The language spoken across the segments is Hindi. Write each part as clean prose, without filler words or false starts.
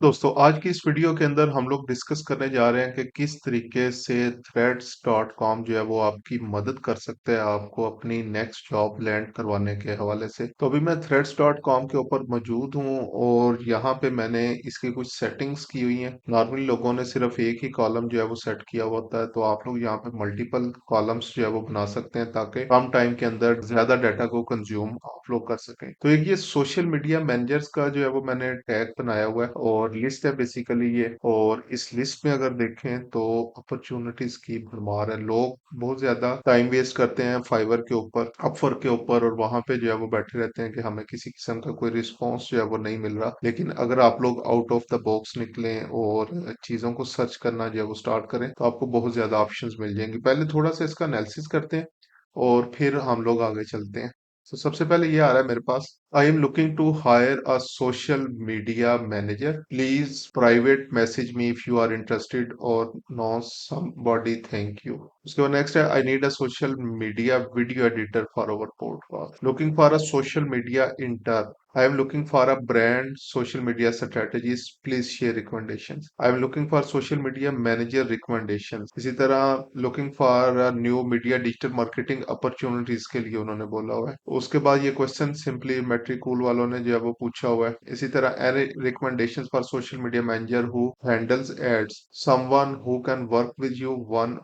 दोस्तों, आज की इस वीडियो के अंदर हम लोग डिस्कस करने जा रहे हैं कि किस तरीके से थ्रेड्स.कॉम जो है वो आपकी मदद कर सकते हैं आपको अपनी नेक्स्ट जॉब लैंड करवाने के हवाले से। तो अभी मैं थ्रेड्स.कॉम के ऊपर मौजूद हूँ और यहाँ पे मैंने इसकी कुछ सेटिंग्स की हुई हैं। नॉर्मली लोगों ने सिर्फ एक ही कॉलम जो है वो सेट किया होता है, तो आप लोग यहाँ पे मल्टीपल कॉलम्स जो है वो बना सकते हैं ताकि कम टाइम के अंदर ज्यादा डाटा को कंज्यूम आप लोग कर सकें। तो एक ये सोशल मीडिया मैनेजर्स का जो है वो मैंने टैग बनाया हुआ है और लिस्ट है बेसिकली ये। और इस लिस्ट में अगर देखें तो अपॉर्चुनिटीज की भरमार है। लोग बहुत ज्यादा टाइम वेस्ट करते हैं फाइवर के ऊपर, अपवर्क के ऊपर, और वहां पे जो है वो बैठे रहते हैं कि हमें किसी किस्म का कोई रिस्पॉन्स जो है वो नहीं मिल रहा। लेकिन अगर आप लोग आउट ऑफ द बॉक्स निकलें और चीजों को सर्च करना जो है वो स्टार्ट करें तो आपको बहुत ज्यादा ऑप्शंस मिल जाएंगे। पहले थोड़ा सा इसका एनालिसिस करते हैं और फिर हम लोग आगे चलते हैं। तो सबसे पहले ये आ रहा है मेरे पास, I am looking to hire a social media manager, please private message me if you are interested और नो समबॉडी, थैंक यू। उसके बाद नेक्स्ट है, I need a social media video editor for our podcast, looking for a social media intern, I am looking for a brand social media strategies. Please share recommendations. I am looking for social media manager recommendations. इसी तरह looking for a new media digital marketing opportunities के लिए उन्होंने बोला हुआ है। उसके बाद ये क्वेश्चन सिंपली मेट्रिकूल वालों ने जो है वो पूछा हुआ है। इसी तरह any recommendations for social media manager who handles ads, someone who can work with you one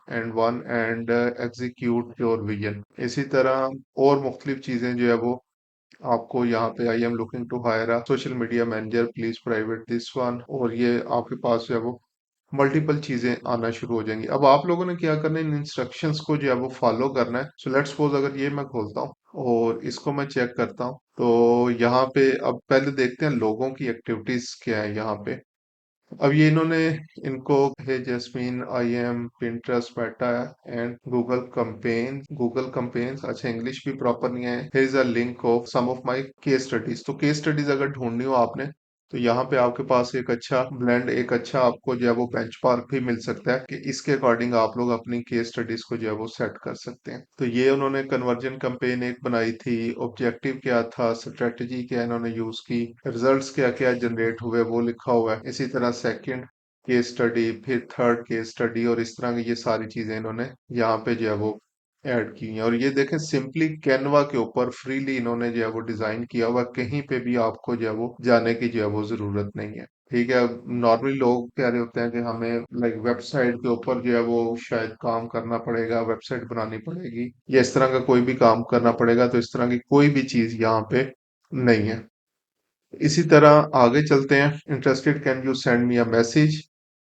and execute your vision। इसी तरह और मुख्तलिफ चीजें जो है वो आपको यहाँ पे, I am looking to hire a social media manager, please private this one, और ये आपके पास जो है वो मल्टीपल चीजें आना शुरू हो जाएंगी। अब आप लोगों ने क्या करना है, इन इंस्ट्रक्शंस को जो है वो फॉलो करना है। सो लेट्स सपोज अगर ये मैं खोलता हूँ और इसको मैं चेक करता हूँ तो यहाँ पे अब पहले देखते हैं लोगों की एक्टिविटीज क्या है यहाँ पे। अब ये इन्होंने इनको है Jasmine, I am Pinterest, Meta and Google campaigns. अच्छा, इंग्लिश भी प्रॉपर नहीं है। Here is a link of some of my case studies. तो केस स्टडीज अगर ढूंढनी हो आपने तो यहाँ पे आपके पास एक अच्छा ब्लेंड, एक अच्छा आपको जो है वो बेंचमार्क भी मिल सकता है कि इसके अकॉर्डिंग आप लोग अपनी केस स्टडीज को जो है वो सेट कर सकते हैं। तो ये उन्होंने कन्वर्जन कैंपेन एक बनाई थी, ऑब्जेक्टिव क्या था, स्ट्रेटजी क्या इन्होंने यूज की, रिजल्ट्स क्या क्या जनरेट हुए वो लिखा हुआ है। इसी तरह सेकंड केस स्टडी, फिर थर्ड केस स्टडी, और इस तरह की ये सारी चीजें इन्होंने यहाँ पे जो है वो ऐड की हैं। और ये देखें, सिंपली कैनवा के ऊपर फ्रीली इन्होंने जो है वो डिजाइन किया हुआ, कहीं पे भी आपको जो है वो जाने की जो है वो जरूरत नहीं है। ठीक है। नॉर्मली लोग कह रहे होते हैं कि हमें लाइक वेबसाइट के ऊपर जो है वो शायद काम करना पड़ेगा, वेबसाइट बनानी पड़ेगी या इस तरह का कोई भी काम करना पड़ेगा, तो इस तरह की कोई भी चीज यहाँ पे नहीं है। इसी तरह आगे चलते हैं, interested can you send me a message,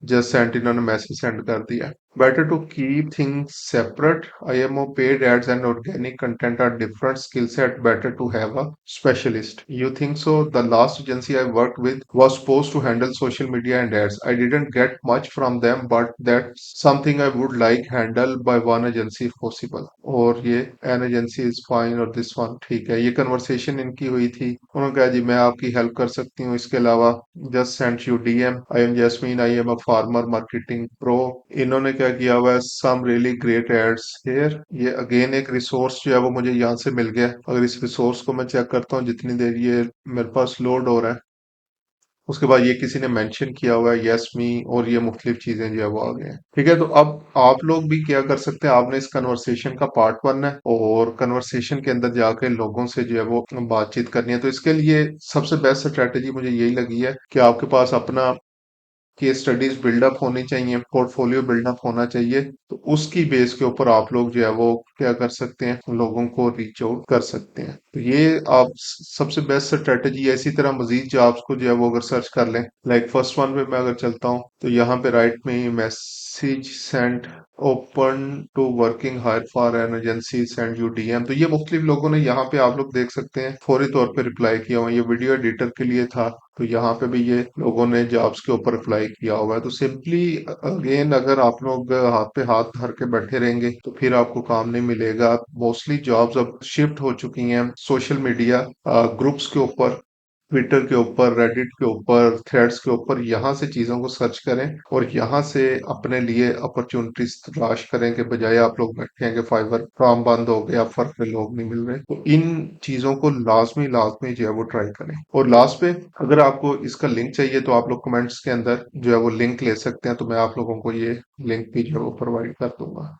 just sent, इन्होंने मैसेज सेंड कर दिया। Better to keep things separate, IMO paid ads and organic content are different skill set, better to have a specialist, you think so? The last agency I work with was supposed to handle social media and ads. I didn't get much from them, but that's something I would like handled by one agency if possible. और ये an agency is fine और this one ठीक है। ये कन्वर्सेशन इनकी हुई थी। उन्होंने कहा जी मैं आपकी हेल्प कर सकती हूँ। इसके अलावा just send you DM, I am Jasmine, I am a farmer marketing pro. इन्होंने क्या किया हुआ है, some really great ads here. ये अगेन एक रिसोर्स जो है वो मुझे यहाँ से मिल गया। अगर इस रिसोर्स को मैं चेक करता हूँ जितनी देर ये मेरे पास लोड हो रहा है, उसके बाद ये किसी ने मेंशन किया हुआ है यस मी, और ये मुख्तलिफ चीजें जो है वो आ गए हैं। ठीक है, तो अब आप लोग भी क्या कर सकते हैं, आपने इस कन्वर्सेशन का पार्ट बनना है और कन्वर्सेशन के अंदर जाके लोगों से जो है वो बातचीत करनी है। तो इसके लिए सबसे बेस्ट स्ट्रेटेजी मुझे यही लगी है कि आपके पास अपना केस स्टडीज बिल्डअप होनी चाहिए, पोर्टफोलियो बिल्डअप होना चाहिए। तो उसकी बेस के ऊपर आप लोग जो है वो क्या कर सकते हैं, लोगों को रीच आउट कर सकते हैं। तो ये आप सबसे बेस्ट स्ट्रेटेजी है। इसी तरह मजीद जॉब्स को जो है वो अगर सर्च कर लें, लाइक फर्स्ट वन पे मैं अगर चलता हूँ तो यहाँ पे राइट में message send open to working hire for an agency send you DM। तो ये मुख्तलिफ लोगों ने यहाँ पे आप लोग देख सकते हैं फौरी तौर पे रिप्लाई किया हुआ है। ये वीडियो एडिटर के लिए था, तो यहाँ पे भी ये लोगों ने जॉब्स के ऊपर अप्लाई किया हुआ है। तो सिंपली अगेन अगर आप लोग हाथ पे हाथ धर के बैठे रहेंगे तो फिर आपको काम नहीं मिलेगा। मोस्टली जॉब्स अब शिफ्ट हो चुकी हैं सोशल मीडिया ग्रुप्स के ऊपर, ट्विटर के ऊपर, रेडिट के ऊपर, थ्रेड्स के ऊपर, यहाँ से चीजों को सर्च करें और यहाँ से अपने लिए अपॉर्चुनिटीज तलाश करें, के बजाय आप लोग बैठे हैं कि फाइवर काम बंद हो गया, फर्क में लोग नहीं मिल रहे। तो इन चीजों को लाजमी लाजमी जो है वो ट्राई करें। और लास्ट पे, अगर आपको इसका लिंक चाहिए तो आप लोग कमेंट्स के अंदर जो है वो लिंक ले सकते हैं, तो मैं आप लोगों को ये लिंक भी जो है वो प्रोवाइड कर दूंगा।